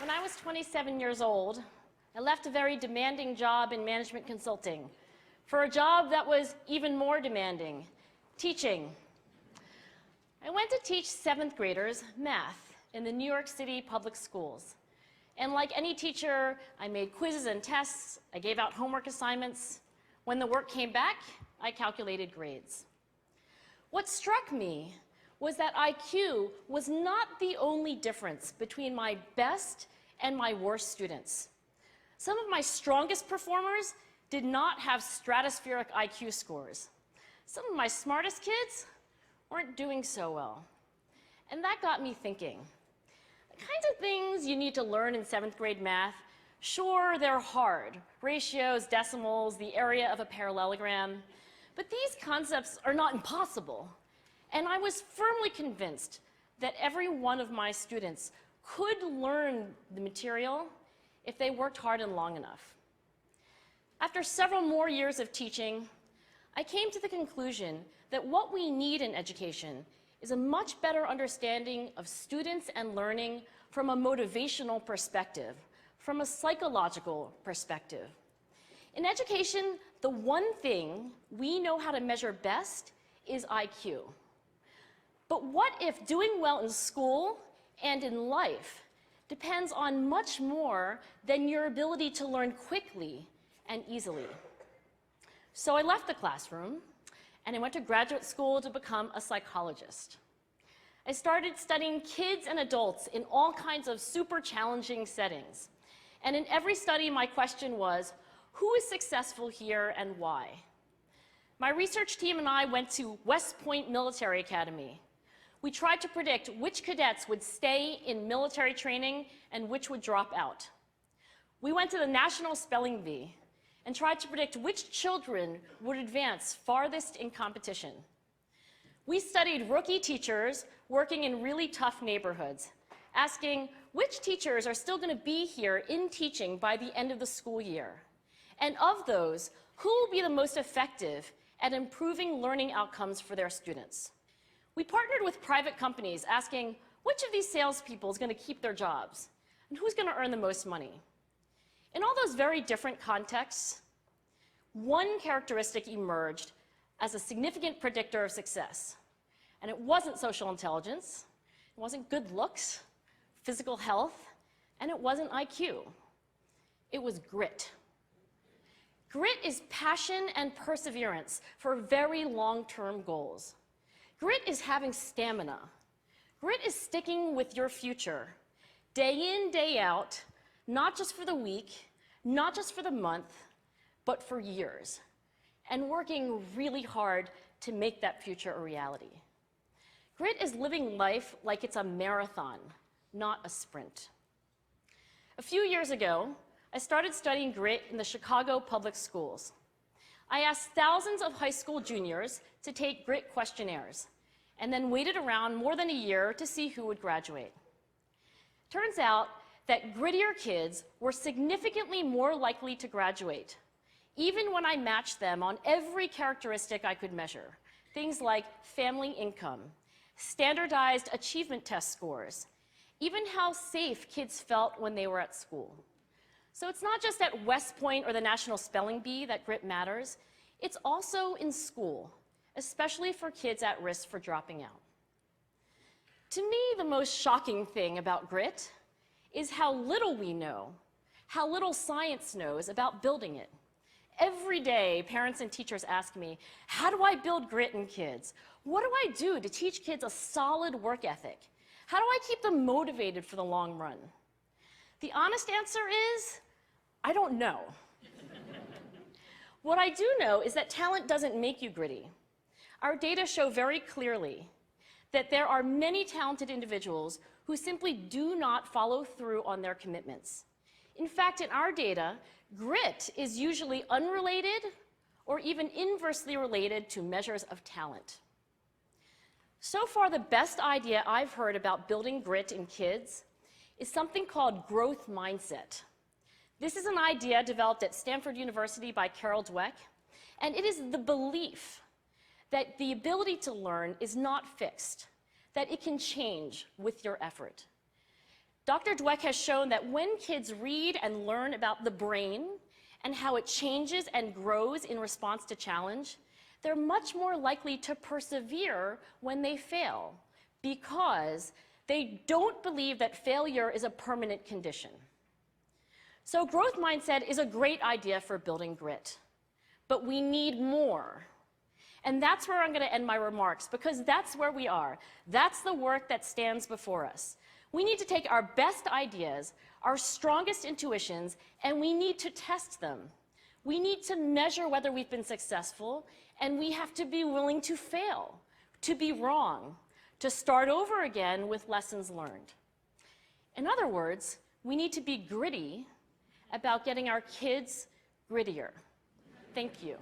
When I was 27 years old, I left a very demanding job in management consulting for a job that was even more demanding, teaching. I went to teach 7th graders math in the New York City public schools. And like any teacher, I made quizzes and tests, I gave out homework assignments. When the work came back, I calculated grades. What struck me was that IQ was not the only difference between my best and my worst students. Some of my strongest performers did not have stratospheric IQ scores. Some of my smartest kids weren't doing so well. And that got me thinking. The kinds of things you need to learn in 7th grade math, sure, they're hard. Ratios, decimals, the area of a parallelogram. But these concepts are not impossible. And I was firmly convinced that every one of my students could learn the material if they worked hard and long enough. After several more years of teaching, I came to the conclusion that what we need in education is a much better understanding of students and learning from a motivational perspective, from a psychological perspective. In education, the one thing we know how to measure best is IQ. But what if doing well in school and in life depends on much more than your ability to learn quickly and easily? So I left the classroom and I went to graduate school to become a psychologist. I started studying kids and adults in all kinds of super challenging settings. And in every study, my question was, who is successful here and why? My research team and I went to West Point Military Academy. We tried to predict which cadets would stay in military training and which would drop out. We went to the National Spelling Bee and tried to predict which children would advance farthest in competition. We studied rookie teachers working in really tough neighborhoods, asking which teachers are still going to be here in teaching by the end of the school year. And of those, who will be the most effective at improving learning outcomes for their students? We partnered with private companies asking which of these salespeople is going to keep their jobs and who's going to earn the most money. In all those very different contexts, one characteristic emerged as a significant predictor of success. And it wasn't social intelligence, it wasn't good looks, physical health, and it wasn't IQ. It was grit. Grit is passion and perseverance for very long-term goals. Grit is having stamina. Grit is sticking with your future, day in, day out, not just for the week, not just for the month, but for years, and working really hard to make that future a reality. Grit is living life like it's a marathon, not a sprint. A few years ago, I started studying grit in the Chicago public schools. I asked thousands of high school juniors to take grit questionnaires, and then waited around more than a year to see who would graduate. Turns out that grittier kids were significantly more likely to graduate, even when I matched them on every characteristic I could measure, things like family income, standardized achievement test scores, even how safe kids felt when they were at school. So it's not just at West Point or the National Spelling Bee that grit matters, it's also in school, especially for kids at risk for dropping out. To me, the most shocking thing about grit is how little we know, how little science knows about building it. Every day, parents and teachers ask me, how do I build grit in kids? What do I do to teach kids a solid work ethic? How do I keep them motivated for the long run? The honest answer is, I don't know. What I do know is that talent doesn't make you gritty. Our data show very clearly that there are many talented individuals who simply do not follow through on their commitments. In fact, in our data, grit is usually unrelated or even inversely related to measures of talent. So far, the best idea I've heard about building grit in kids is something called growth mindset. This is an idea developed at Stanford University by Carol Dweck, and it is the belief that the ability to learn is not fixed, that it can change with your effort. Dr. Dweck has shown that when kids read and learn about the brain and how it changes and grows in response to challenge, they're much more likely to persevere when they fail because they don't believe that failure is a permanent condition. So growth mindset is a great idea for building grit, but we need more. And that's where I'm going to end my remarks, because that's where we are. That's the work that stands before us. We need to take our best ideas, our strongest intuitions, and we need to test them. We need to measure whether we've been successful, and we have to be willing to fail, to be wrong, to start over again with lessons learned. In other words, we need to be gritty about getting our kids grittier. Thank you.